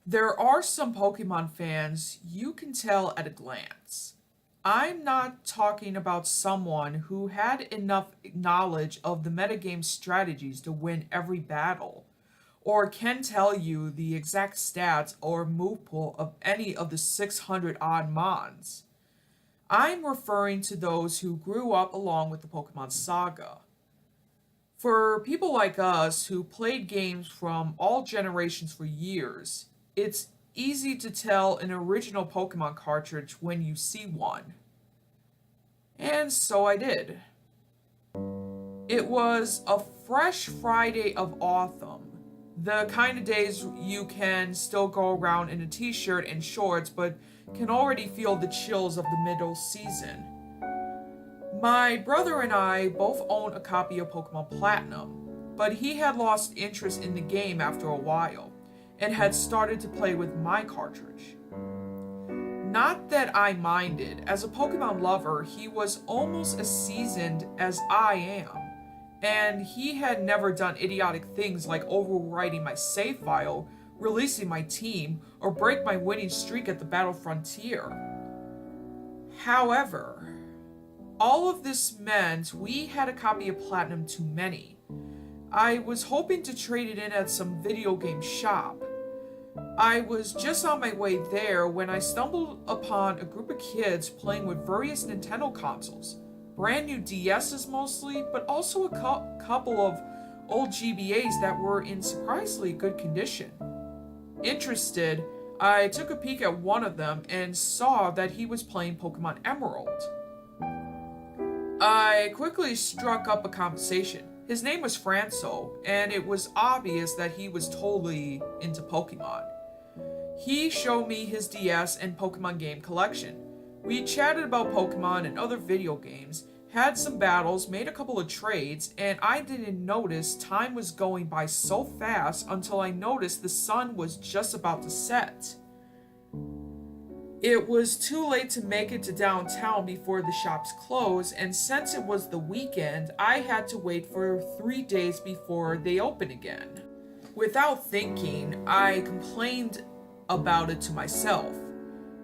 There are some Pokemon fans you can tell at a glance. I'm not talking about someone who had enough knowledge of the metagame strategies to win every battle, or can tell you the exact stats or move pool of any of the 600 odd Mons. I'm referring to those who grew up along with the Pokemon saga. For people like us who played games from all generations for years, it's easy to tell an original Pokemon cartridge when you see one. And so I did. It was a fresh Friday of autumn. The kind of days you can still go around in a t shirt and shorts, but can already feel the chills of the middle season. My brother and I both own a copy of Pokemon Platinum, but he had lost interest in the game after a while and had started to play with my cartridge. Not that I minded, as a Pokemon lover, he was almost as seasoned as I am, and he had never done idiotic things like overwriting my save file, releasing my team, or break my winning streak at the Battle Frontier. However, all of this meant we had a copy of Platinum too many. I was hoping to trade it in at some video game shop. I was just on my way there when I stumbled upon a group of kids playing with various Nintendo consoles. Brand new DSs mostly, but also a couple of old GBAs that were in surprisingly good condition. Interested, I took a peek at one of them and saw that he was playing Pokemon Emerald. I quickly struck up a conversation. His name was Franco, and it was obvious that he was totally into Pokemon. He showed me his DS and Pokemon game collection. We chatted about Pokemon and other video games, had some battles, made a couple of trades, and I didn't notice time was going by so fast until I noticed the sun was just about to set. It was too late to make it to downtown before the shops closed, and since it was the weekend, I had to wait for 3 days before they open again. Without thinking, I complained about it to myself.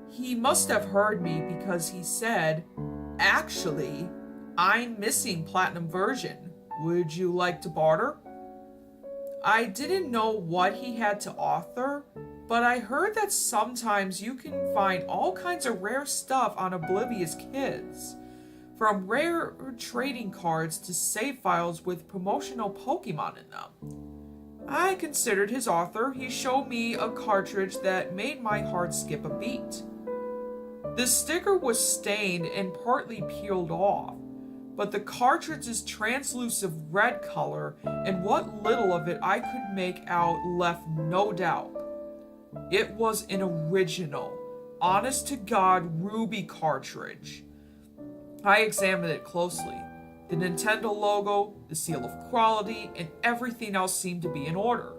He must have heard me because he said, "Actually, I'm missing Platinum version. Would you like to barter?" I didn't know what he had to offer, but I heard that sometimes you can find all kinds of rare stuff on Oblivious Kids. From rare trading cards to save files with promotional Pokemon in them. I considered his offer. He showed me a cartridge that made my heart skip a beat. The sticker was stained and partly peeled off, but the cartridge's translucent red color and what little of it I could make out left no doubt. It was an original, honest to God Ruby cartridge. I examined it closely. The Nintendo logo, the seal of quality, and everything else seemed to be in order.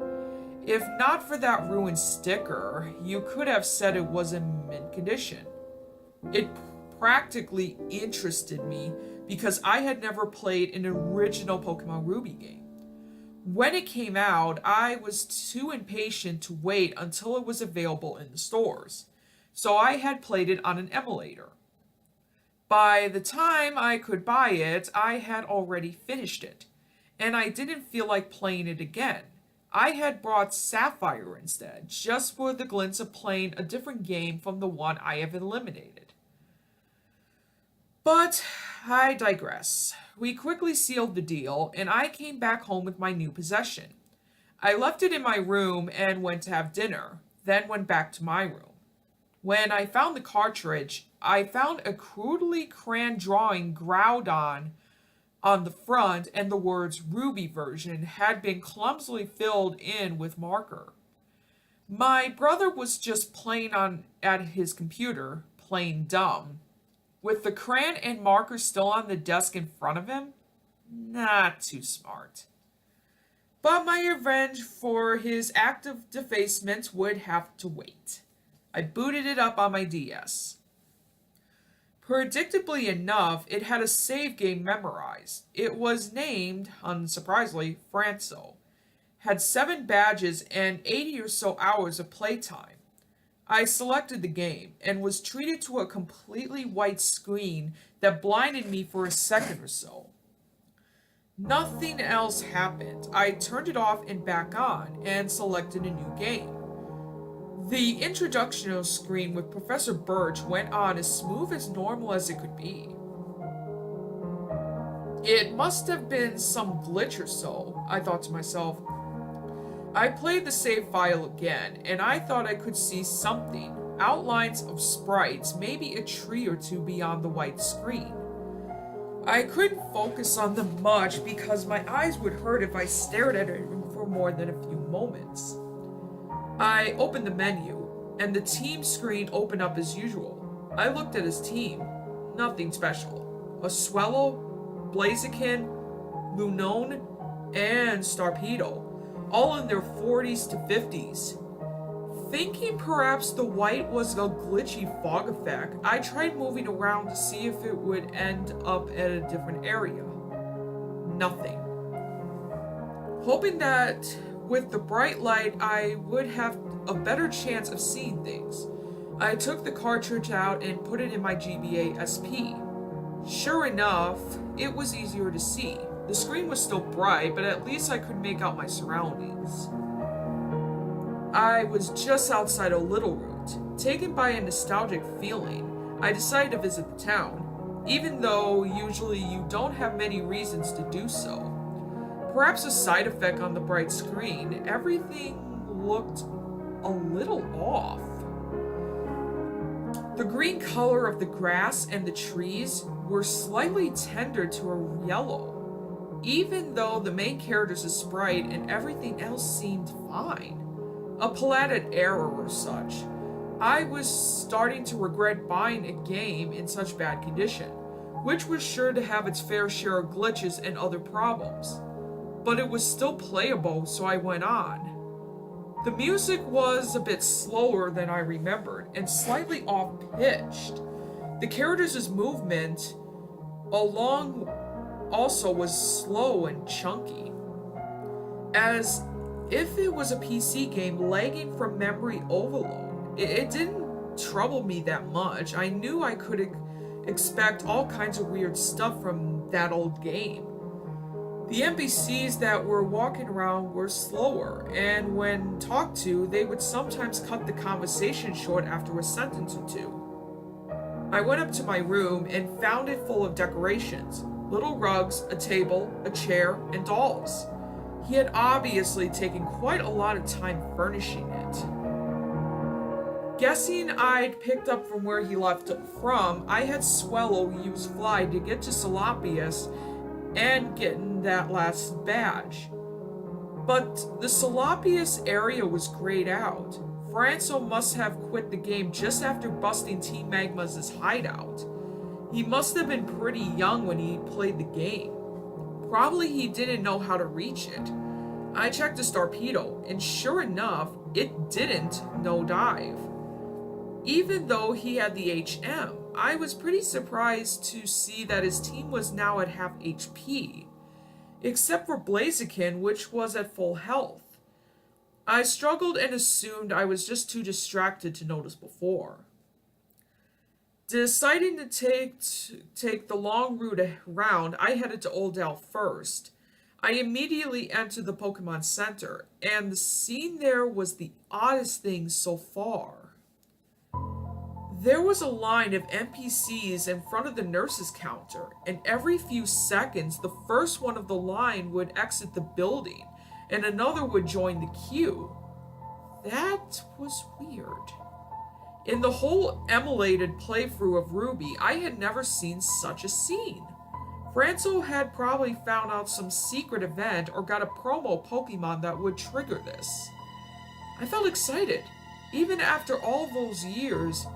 If not for that ruined sticker, you could have said it was in mint condition. It practically interested me because I had never played an original Pokemon Ruby game. When it came out, I was too impatient to wait until it was available in the stores, so I had played it on an emulator. By the time I could buy it, I had already finished it, and I didn't feel like playing it again. I had brought Sapphire instead, just for the glimpse of playing a different game from the one I have eliminated. But I digress. We quickly sealed the deal, and I came back home with my new possession. I left it in my room and went to have dinner, then went back to my room. When I found the cartridge, I found a crudely crayon drawing Groudon on the front, and the words Ruby version had been clumsily filled in with marker. My brother was just playing on at his computer, playing dumb. With the crayon and marker still on the desk in front of him? Not too smart. But my revenge for his act of defacement would have to wait. I booted it up on my DS. Predictably enough, it had a save game memorized. It was named, unsurprisingly, Franco. had 7 badges and 80 or so hours of playtime. I selected the game and was treated to a completely white screen that blinded me for a second or so. Nothing else happened. I turned it off and back on and selected a new game. The introductional screen with Professor Birch went on as smooth as normal as it could be. It must have been some glitch or so, I thought to myself. I played the save file again, and I thought I could see something, outlines of sprites, maybe a tree or two beyond the white screen. I couldn't focus on them much because my eyes would hurt if I stared at it for more than a few moments. I opened the menu, and the team screen opened up as usual. I looked at his team. Nothing special. Oswello, Blaziken, Lunone, and Starpedo, all in their 40s to 50s. Thinking perhaps the white was a glitchy fog effect, I tried moving around to see if it would end up at a different area. Nothing. Hoping that with the bright light I would have a better chance of seeing things, I took the cartridge out and put it in my GBA SP. Sure enough, it was easier to see. The screen was still bright, but at least I could make out my surroundings. I was just outside of Little Root. Taken by a nostalgic feeling, I decided to visit the town, even though usually you don't have many reasons to do so. Perhaps a side effect on the bright screen, everything looked a little off. The green color of the grass and the trees were slightly tendered to a yellow, even though the main character's a sprite and everything else seemed fine. A palatted error or such. I was starting to regret buying a game in such bad condition, which was sure to have its fair share of glitches and other problems. But it was still playable, so I went on. The music was a bit slower than I remembered, and slightly off-pitched. The characters' movement along also was slow and chunky, as if it was a PC game lagging from memory overload. It didn't trouble me that much. I knew I could expect all kinds of weird stuff from that old game. The NPCs that were walking around were slower, and when talked to, they would sometimes cut the conversation short after a sentence or two. I went up to my room and found it full of decorations, little rugs, a table, a chair, and dolls. He had obviously taken quite a lot of time furnishing it. Guessing I'd picked up from where he left from, I had Swellow use Fly to get to Salapius and getting that last badge. But the Salapius area was grayed out. Franco must have quit the game just after busting Team Magma's hideout. He must have been pretty young when he played the game. Probably he didn't know how to reach it. I checked the Starpedo, and sure enough, it didn't no-dive. Even though he had the HM, I was pretty surprised to see that his team was now at half HP, except for Blaziken, which was at full health. I struggled and assumed I was just too distracted to notice before. Deciding to take the long route around, I headed to Old Dal first. I immediately entered the Pokemon Center, and the scene there was the oddest thing so far. There was a line of NPCs in front of the nurse's counter, and every few seconds the first one of the line would exit the building, and another would join the queue. That was weird. In the whole emulated playthrough of Ruby, I had never seen such a scene. Franco had probably found out some secret event or got a promo Pokemon that would trigger this. I felt excited. Even after all those years,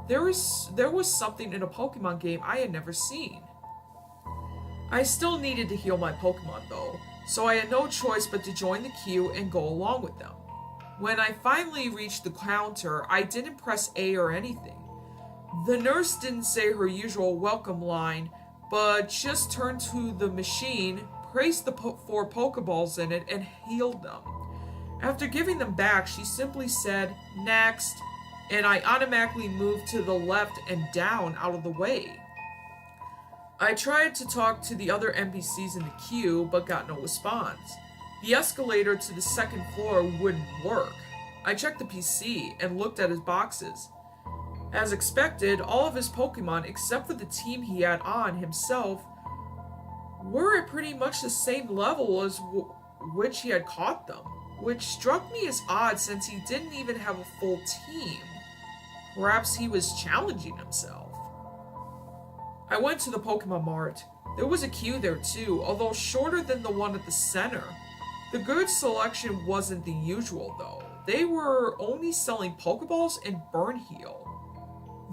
there was something in a Pokemon game I had never seen. I still needed to heal my Pokemon though, so I had no choice but to join the queue and go along with them. When I finally reached the counter, I didn't press A or anything. The nurse didn't say her usual welcome line, but just turned to the machine, placed the 4 Pokeballs in it, and healed them. After giving them back, she simply said, "Next," and I automatically moved to the left and down out of the way. I tried to talk to the other NPCs in the queue, but got no response. The escalator to the second floor wouldn't work. I checked the PC and looked at his boxes. As expected, all of his Pokemon, except for the team he had on himself, were at pretty much the same level as which he had caught them, which struck me as odd since he didn't even have a full team. Perhaps he was challenging himself. I went to the Pokemon Mart. There was a queue there too, although shorter than the one at the center. The goods selection wasn't the usual though. They were only selling Pokeballs and Burn Heal.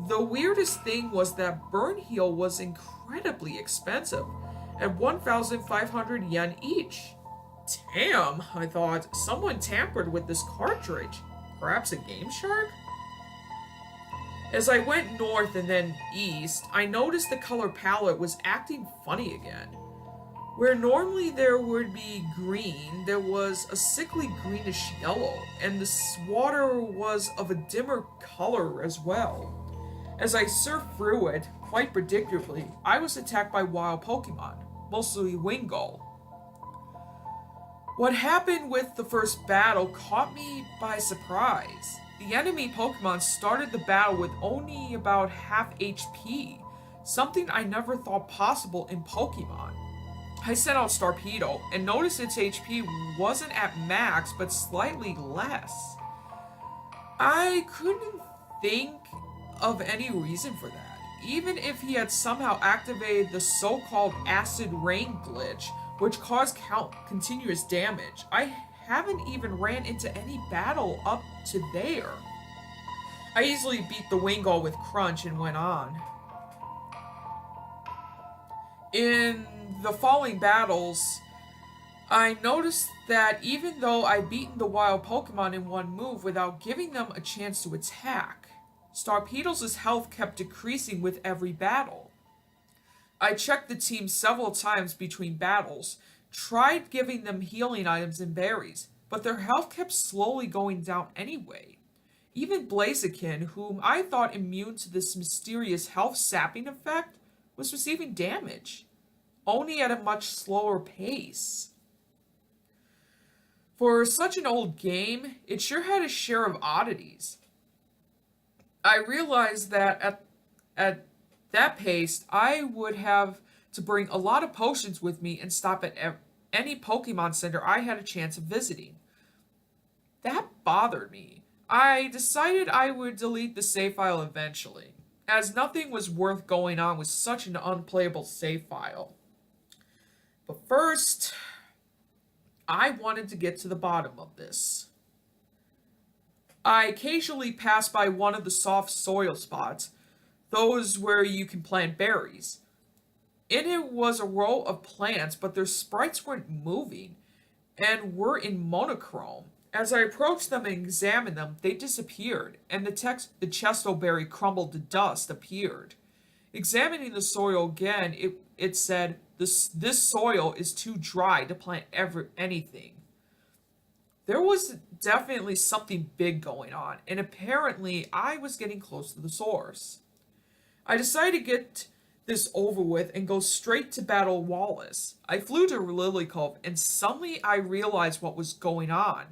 The weirdest thing was that Burn Heal was incredibly expensive, at 1,500 yen each. Damn, I thought, someone tampered with this cartridge. Perhaps a Game Shark? As I went north and then east, I noticed the color palette was acting funny again. Where normally there would be green, there was a sickly greenish yellow, and the water was of a dimmer color as well. As I surfed through it, quite predictably, I was attacked by wild Pokemon, mostly Wingull. What happened with the first battle caught me by surprise. The enemy Pokemon started the battle with only about half HP, something I never thought possible in Pokemon. I sent out Starpedo and noticed its HP wasn't at max but slightly less. I couldn't think of any reason for that. Even if he had somehow activated the so-called acid rain glitch, which caused continuous damage, I haven't even ran into any battle up to there. I easily beat the Wingull with Crunch and went on. In the following battles, I noticed that even though I'd beaten the wild Pokemon in one move without giving them a chance to attack, Starpedo's health kept decreasing with every battle. I checked the team several times between battles, tried giving them healing items and berries, but their health kept slowly going down anyway. Even Blaziken, whom I thought immune to this mysterious health sapping effect, was receiving damage, only at a much slower pace. For such an old game, it sure had a share of oddities. I realized that at that pace, I would have to bring a lot of potions with me and stop at any Pokemon Center I had a chance of visiting. That bothered me. I decided I would delete the save file eventually, as nothing was worth going on with such an unplayable save file. But first, I wanted to get to the bottom of this. I occasionally passed by one of the soft soil spots, those where you can plant berries. In it was a row of plants, but their sprites weren't moving, and were in monochrome. As I approached them and examined them, they disappeared, and the chesto berry crumbled to dust appeared. Examining the soil again, it said, this soil is too dry to plant anything. There was definitely something big going on, and apparently I was getting close to the source. I decided to get this over with and go straight to battle Wallace. I flew to Lily Cove, and suddenly I realized what was going on.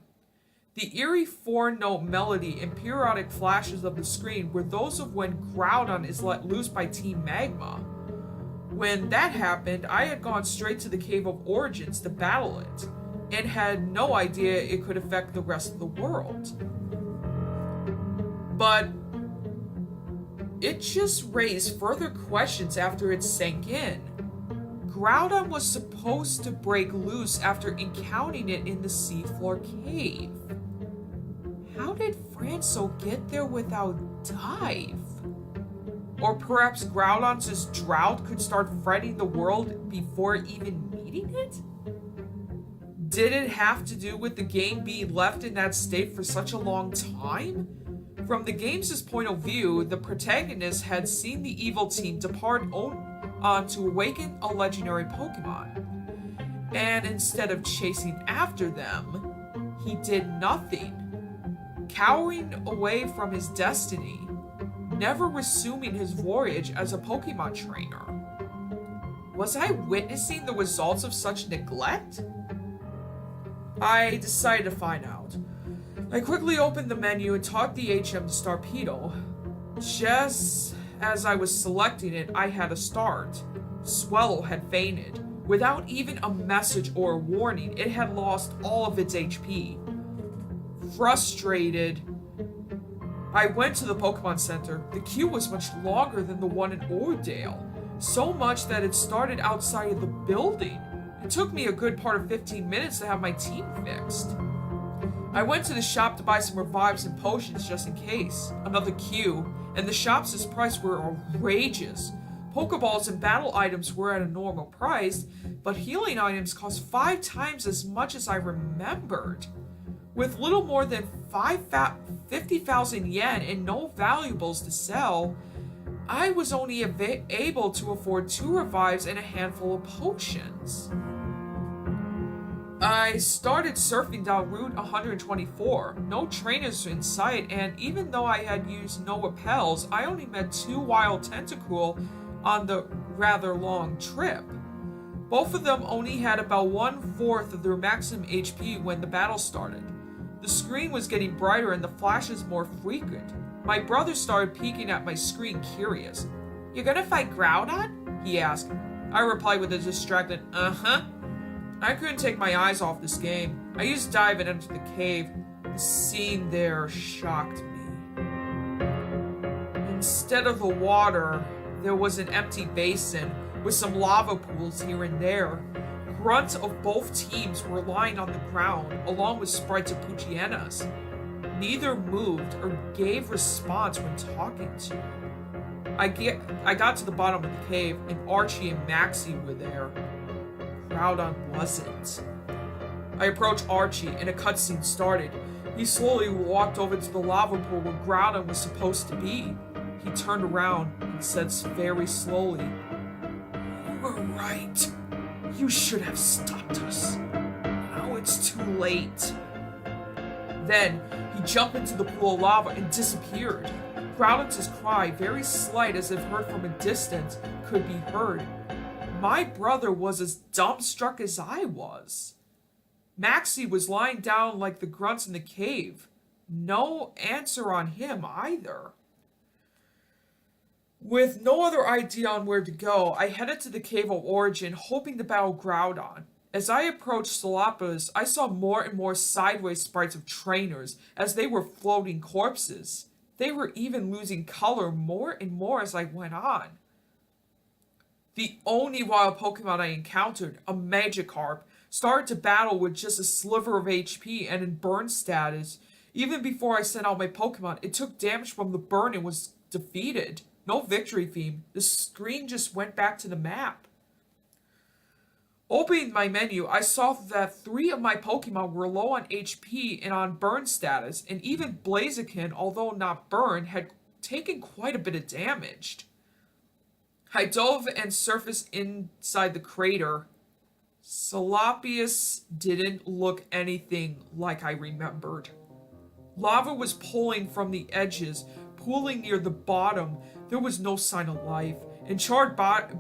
The eerie four-note melody and periodic flashes of the screen were those of when Groudon is let loose by Team Magma. When that happened, I had gone straight to the Cave of Origins to battle it, and had no idea it could affect the rest of the world. But it just raised further questions after it sank in. Groudon was supposed to break loose after encountering it in the seafloor cave. How did Franso get there without dive? Or perhaps Groudon's Drought could start threatening the world before even meeting it? Did it have to do with the game being left in that state for such a long time? From the game's point of view, the protagonist had seen the evil team depart on to awaken a legendary Pokemon. And instead of chasing after them, he did nothing, cowering away from his destiny, never resuming his voyage as a Pokemon trainer. Was I witnessing the results of such neglect? I decided to find out. I quickly opened the menu and taught the HM to Starpedo. Just as I was selecting it, I had a start. Swellow had fainted. Without even a message or a warning, it had lost all of its HP. Frustrated, I went to the Pokemon Center. The queue was much longer than the one in Oradale, so much that it started outside of the building. It took me a good part of 15 minutes to have my team fixed. I went to the shop to buy some revives and potions just in case. Another queue, and the shop's prices were outrageous. Pokeballs and battle items were at a normal price, but healing items cost 5 times as much as I remembered. With little more than 50,000 yen and no valuables to sell, I was only able to afford 2 revives and a handful of potions. I started surfing down Route 124. No trainers in sight, and even though I had used no repels, I only met 2 wild Tentacool on the rather long trip. Both of them only had about 1/4 of their maximum HP when the battle started. The screen was getting brighter and the flashes more frequent. My brother started peeking at my screen, curious. "You're gonna fight Groudon?" he asked. I replied with a distracted, "Uh-huh." I couldn't take my eyes off this game. I used dive and entered the cave. The scene there shocked me. Instead of the water, there was an empty basin with some lava pools here and there. Grunts of both teams were lying on the ground, along with sprites of Poochyenas. Neither moved or gave response when talking to me. I got to the bottom of the cave, and Archie and Maxie were there. Groudon wasn't. I approached Archie, and a cutscene started. He slowly walked over to the lava pool where Groudon was supposed to be. He turned around and said very slowly, "You were right. You should have stopped us. Now it's too late." Then, he jumped into the pool of lava and disappeared. Groudon's cry, very slight as if heard from a distance, could be heard. My brother was as dumbstruck as I was. Maxie was lying down like the grunts in the cave. No answer on him either. With no other idea on where to go, I headed to the Cave of Origin, hoping to battle Groudon. As I approached Salapas, I saw more and more sideways sprites of trainers, as they were floating corpses. They were even losing color more and more as I went on. The only wild Pokemon I encountered, a Magikarp, started to battle with just a sliver of HP and in burn status. Even before I sent out my Pokemon, it took damage from the burn and was defeated. No victory theme. The screen just went back to the map. Opening my menu, I saw that 3 of my Pokemon were low on HP and on burn status, and even Blaziken, although not burned, had taken quite a bit of damage. I dove and surfaced inside the crater. Salapius didn't look anything like I remembered. Lava was pulling from the edges, pooling near the bottom. There was no sign of life, and charred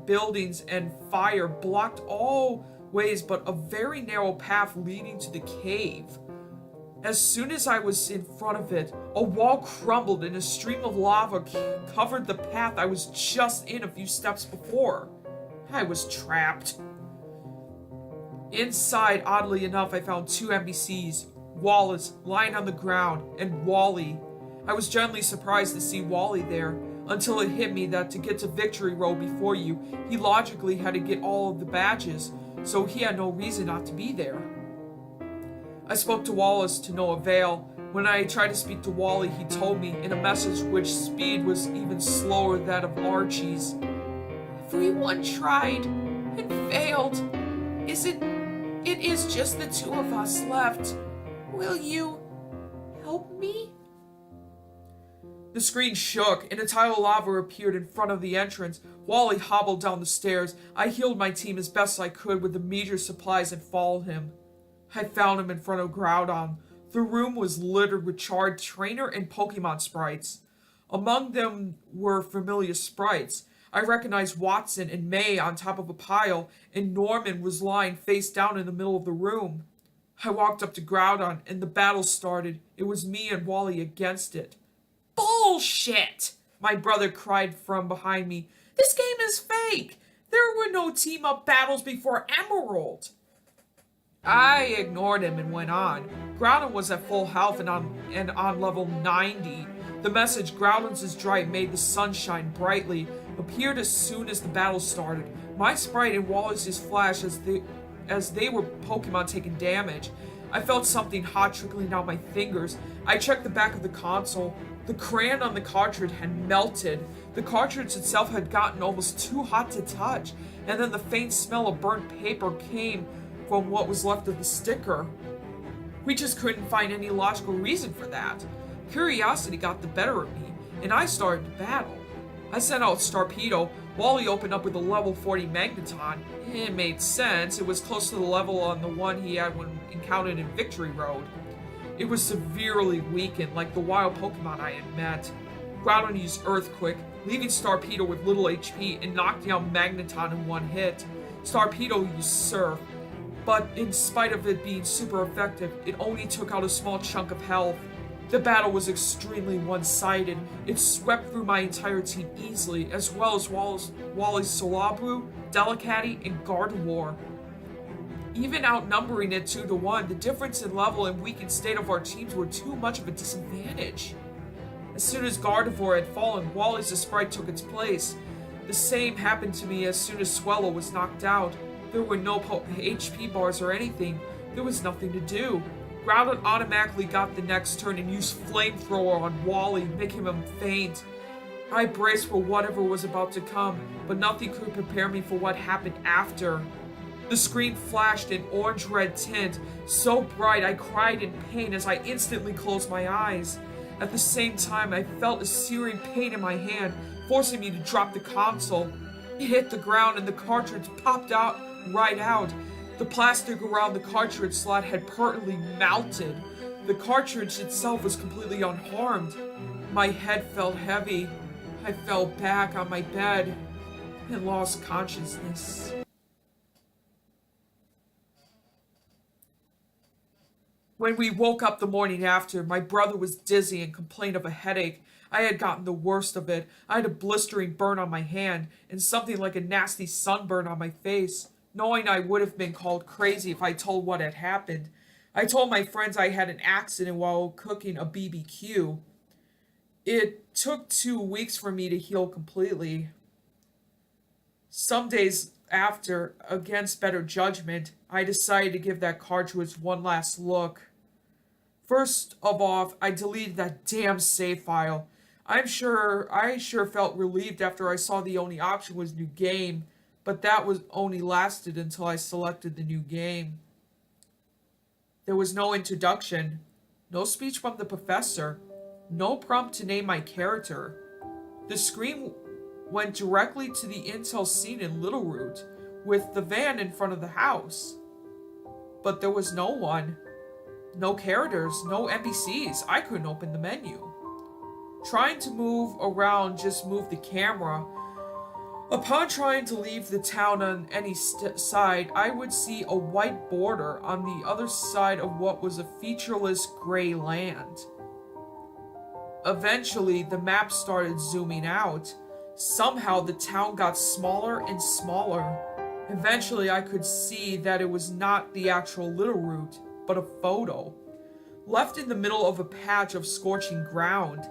buildings and fire blocked all ways but a very narrow path leading to the cave. As soon as I was in front of it, a wall crumbled and a stream of lava covered the path I was just in a few steps before. I was trapped. Inside, oddly enough, I found 2 NPCs, Wallace lying on the ground, and Wally. I was genuinely surprised to see Wally there, until it hit me that to get to Victory Road before you, he logically had to get all of the badges, so he had no reason not to be there. I spoke to Wallace to no avail. When I tried to speak to Wally, he told me in a message which speed was even slower than that of Archie's. "Everyone tried and failed. It is just the 2 of us left. Will you help me?" The screen shook, and a tile of lava appeared in front of the entrance. Wally hobbled down the stairs. I healed my team as best I could with the meager supplies and followed him. I found him in front of Groudon. The room was littered with charred trainer and Pokemon sprites. Among them were familiar sprites. I recognized Watson and May on top of a pile, and Norman was lying face down in the middle of the room. I walked up to Groudon, and the battle started. It was me and Wally against it. "Bullshit!" my brother cried from behind me. "This game is fake! There were no team-up battles before Emerald!" I ignored him and went on. Groudon was at full health and on level 90. The message, "Groudon's is dry, made the sun shine brightly," appeared as soon as the battle started. My sprite and Wallace's flashed as they were Pokemon taking damage. I felt something hot trickling down my fingers. I checked the back of the console. The crayon on the cartridge had melted. The cartridge itself had gotten almost too hot to touch, and then the faint smell of burnt paper came from what was left of the sticker. We just couldn't find any logical reason for that. Curiosity got the better of me, and I started to battle. I sent out Starpedo. Wally opened up with a level 40 Magneton. It made sense. It was close to the level on the one he had when encountered in Victory Road. It was severely weakened, like the wild Pokemon I had met. Groudon used Earthquake, leaving Starpedo with little HP and knocking out Magneton in one hit. Starpedo used Surf, but in spite of it being super effective, it only took out a small chunk of health. The battle was extremely one-sided. It swept through my entire team easily, as well as Wally's Solabru, Delicati, and Gardevoir. Even outnumbering it 2-1, the difference in level and weakened state of our teams were too much of a disadvantage. As soon as Gardevoir had fallen, Wally's sprite took its place. The same happened to me as soon as Swellow was knocked out. There were no HP bars or anything. There was nothing to do. Groudon automatically got the next turn and used Flamethrower on Wally, making him faint. I braced for whatever was about to come, but nothing could prepare me for what happened after. The screen flashed in orange-red tint, so bright I cried in pain as I instantly closed my eyes. At the same time, I felt a searing pain in my hand, forcing me to drop the console. It hit the ground and the cartridge popped right out. The plastic around the cartridge slot had partly melted. The cartridge itself was completely unharmed. My head felt heavy. I fell back on my bed and lost consciousness. When we woke up the morning after, my brother was dizzy and complained of a headache. I had gotten the worst of it. I had a blistering burn on my hand and something like a nasty sunburn on my face. Knowing I would have been called crazy if I told what had happened, I told my friends I had an accident while cooking a BBQ. It took 2 weeks for me to heal completely. Some days after, against better judgment, I decided to give that cartridge one last look. First of all, I deleted that damn save file. I sure felt relieved after I saw the only option was new game, but that was only lasted until I selected the new game. There was no introduction, no speech from the professor, no prompt to name my character. The screen went directly to the intel scene in Littleroot, with the van in front of the house. But there was no one. No characters, no NPCs. I couldn't open the menu. Trying to move around just moved the camera. Upon trying to leave the town on any side, I would see a white border on the other side of what was a featureless gray land. Eventually, the map started zooming out. Somehow, the town got smaller and smaller. Eventually, I could see that it was not the actual Littleroot, but a photo, left in the middle of a patch of scorching ground.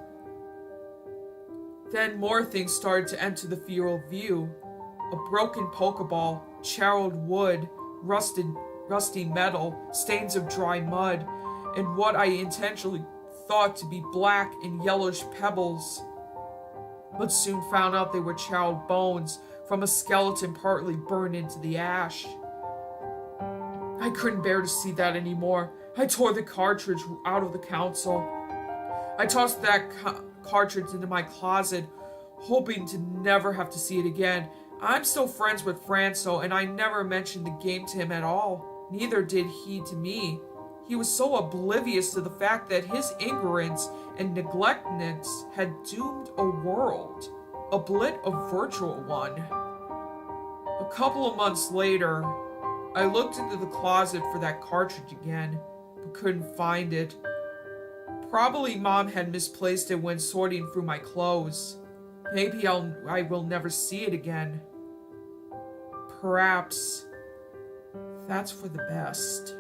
Then more things started to enter the field of view. A broken Pokeball, charred wood, rusty metal, stains of dry mud, and what I intentionally thought to be black and yellowish pebbles, but soon found out they were charred bones from a skeleton partly burned into the ash. I couldn't bear to see that anymore. I tore the cartridge out of the console. I tossed that cartridge into my closet, hoping to never have to see it again. I'm still friends with Franco, and I never mentioned the game to him at all. Neither did he to me. He was so oblivious to the fact that his ignorance and neglectness had doomed a world, albeit a virtual one. A couple of months later, I looked into the closet for that cartridge again, but couldn't find it. Probably Mom had misplaced it when sorting through my clothes. Maybe I will never see it again. Perhaps that's for the best.